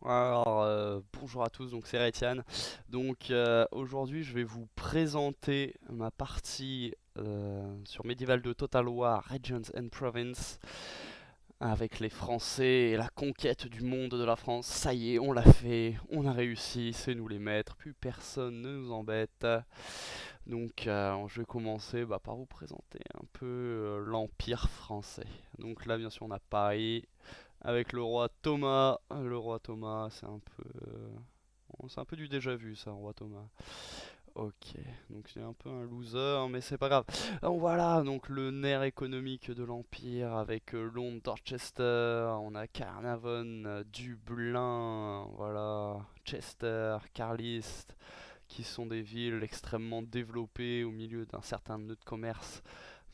Alors, bonjour à tous, donc c'est Retian. Donc aujourd'hui je vais vous présenter ma partie sur Medieval de Total War Regions and Province avec les Français et la conquête du monde de la France. Ça y est, on l'a fait, on a réussi, c'est nous les maîtres, plus personne ne nous embête. Donc je vais commencer par vous présenter un peu l'Empire français. Donc là bien sûr on a Paris avec le roi Thomas. Le roi Thomas, c'est un peu du déjà vu ça, roi Thomas. Ok, donc c'est un peu un loser, mais c'est pas grave. Donc voilà, donc le nerf économique de l'Empire avec Londres, Dorchester, on a Carnarvon, Dublin, voilà, Chester, Carlist, qui sont des villes extrêmement développées au milieu d'un certain nœud de commerce,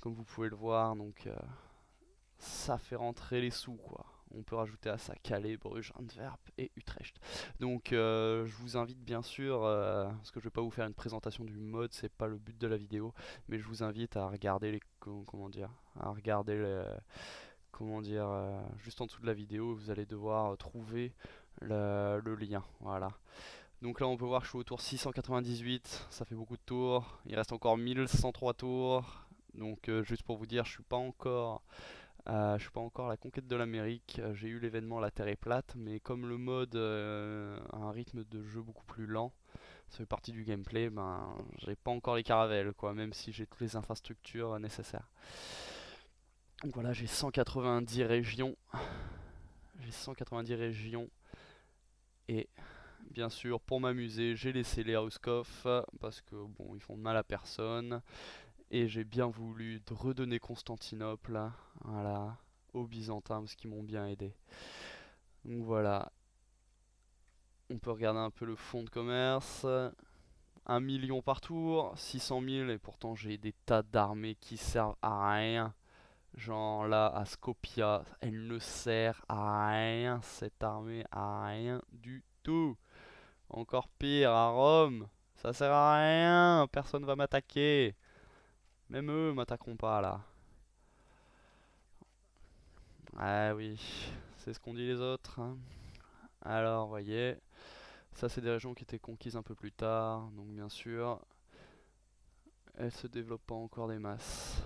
comme vous pouvez le voir, donc ça fait rentrer les sous quoi. On peut rajouter à ça Calais, Bruges, Antwerp et Utrecht. Donc je vous invite bien sûr, parce que je vais pas vous faire une présentation du mode, c'est pas le but de la vidéo, mais je vous invite à regarder comment dire, à regarder comment dire, juste en dessous de la vidéo, vous allez devoir trouver le lien, voilà. Donc là on peut voir que je suis au tour 698, ça fait beaucoup de tours, il reste encore 1103 tours, donc juste pour vous dire, je suis pas encore à la conquête de l'Amérique. J'ai eu l'événement La Terre est plate, mais comme le mode a un rythme de jeu beaucoup plus lent, ça fait partie du gameplay, ben j'ai pas encore les caravelles quoi, même si j'ai toutes les infrastructures nécessaires. Donc voilà, j'ai 190 régions. J'ai 190 régions et bien sûr pour m'amuser, j'ai laissé les Rauskopf parce que bon, ils font de mal à personne et j'ai bien voulu redonner Constantinople, voilà, aux Byzantins parce qu'ils m'ont bien aidé. Donc voilà, on peut regarder un peu le fonds de commerce. 1 million par tour, 600 000 et pourtant j'ai des tas d'armées qui servent à rien. Genre là à Skopia, elle ne sert à rien cette armée, à rien du tout. Encore pire à Rome, ça sert à rien, personne va m'attaquer. Même eux m'attaqueront pas là. Ah oui, c'est ce qu'ont dit les autres, hein. Alors voyez, ça c'est des régions qui étaient conquises un peu plus tard, donc bien sûr elles se développent pas encore des masses.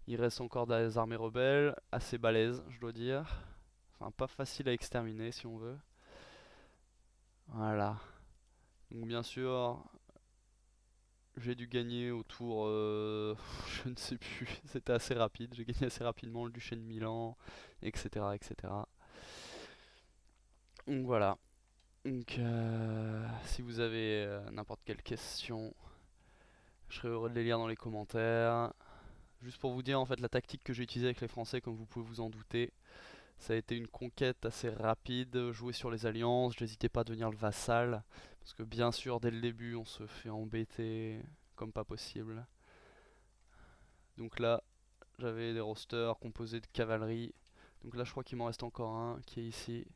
Il reste encore des armées rebelles, assez balèzes, je dois dire. Enfin, pas facile à exterminer si on veut. Voilà. Donc, bien sûr, j'ai dû gagner au tour. Je ne sais plus, c'était assez rapide. J'ai gagné assez rapidement le duché de Milan, etc. etc. Donc, voilà. Donc, si vous avez n'importe quelle question, je serais heureux de les lire dans les commentaires. Juste pour vous dire, en fait, la tactique que j'ai utilisée avec les Français, comme vous pouvez vous en douter, ça a été une conquête assez rapide, jouer sur les alliances, j'hésitais pas à devenir le vassal, parce que bien sûr dès le début on se fait embêter comme pas possible. Donc là j'avais des rosters composés de cavalerie, donc là je crois qu'il m'en reste encore un qui est ici.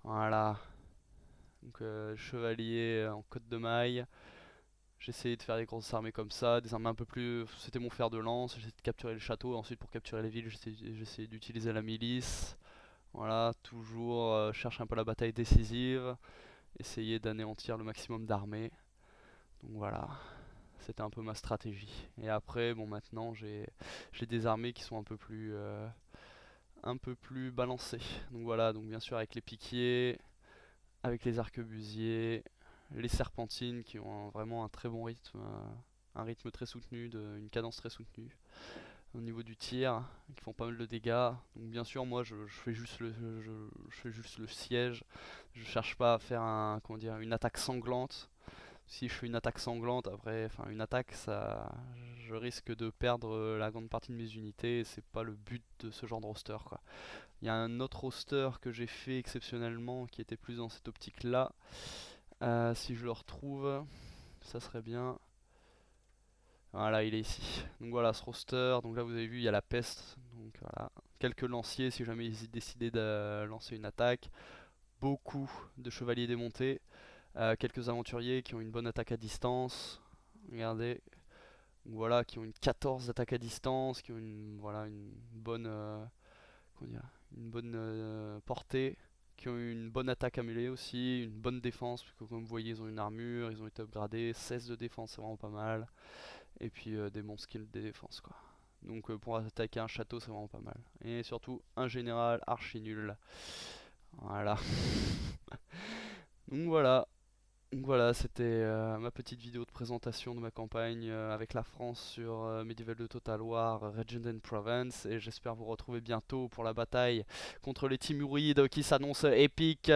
Voilà, donc chevalier en côte de maille. J'ai essayé de faire des grosses armées comme ça, des armées un peu plus... C'était mon fer de lance, j'ai essayé de capturer le château, ensuite pour capturer les villes j'ai essayé d'utiliser la milice. Voilà, toujours chercher un peu la bataille décisive, essayer d'anéantir le maximum d'armées. Donc voilà, c'était un peu ma stratégie. Et après, bon maintenant j'ai des armées qui sont un peu plus balancées. Donc voilà, donc bien sûr avec les piquiers, avec les arquebusiers, les serpentines qui ont vraiment un très bon rythme, un rythme très soutenu, une cadence très soutenue au niveau du tir, qui font pas mal de dégâts. Donc bien sûr, moi je fais juste je fais juste le siège. Je cherche pas à faire comment dire, une attaque sanglante. Si je fais une attaque sanglante, après, enfin une attaque, ça, je risque de perdre la grande partie de mes unités. Et c'est pas le but de ce genre de roster, quoi. Il y a un autre roster que j'ai fait exceptionnellement qui était plus dans cette optique-là. Si je le retrouve, ça serait bien. Voilà, il est ici. Donc voilà, ce roster. Donc là, vous avez vu, il y a la peste. Donc voilà, quelques lanciers si jamais ils décidaient de lancer une attaque. Beaucoup de chevaliers démontés. Quelques aventuriers qui ont une bonne attaque à distance. Regardez. Donc voilà, qui ont une 14 attaque à distance, qui ont une, voilà, une bonne, comment dire, une bonne portée. qui ont une bonne attaque à mêlée aussi, une bonne défense, parce que comme vous voyez ils ont une armure, ils ont été upgradés, 16 de défense c'est vraiment pas mal, et puis des bons skills de défense quoi. Donc pour attaquer un château c'est vraiment pas mal. Et surtout un général archi nul. Voilà. Donc voilà. Donc voilà, c'était ma petite vidéo de présentation de ma campagne avec la France sur Medieval de Total War, Regent and Province, et j'espère vous retrouver bientôt pour la bataille contre les Timurides qui s'annonce épique,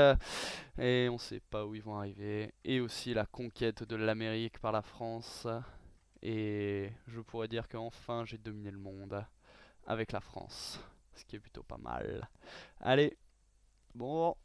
et on sait pas où ils vont arriver, et aussi la conquête de l'Amérique par la France, et je pourrais dire qu'enfin j'ai dominé le monde avec la France, ce qui est plutôt pas mal. Allez, bon.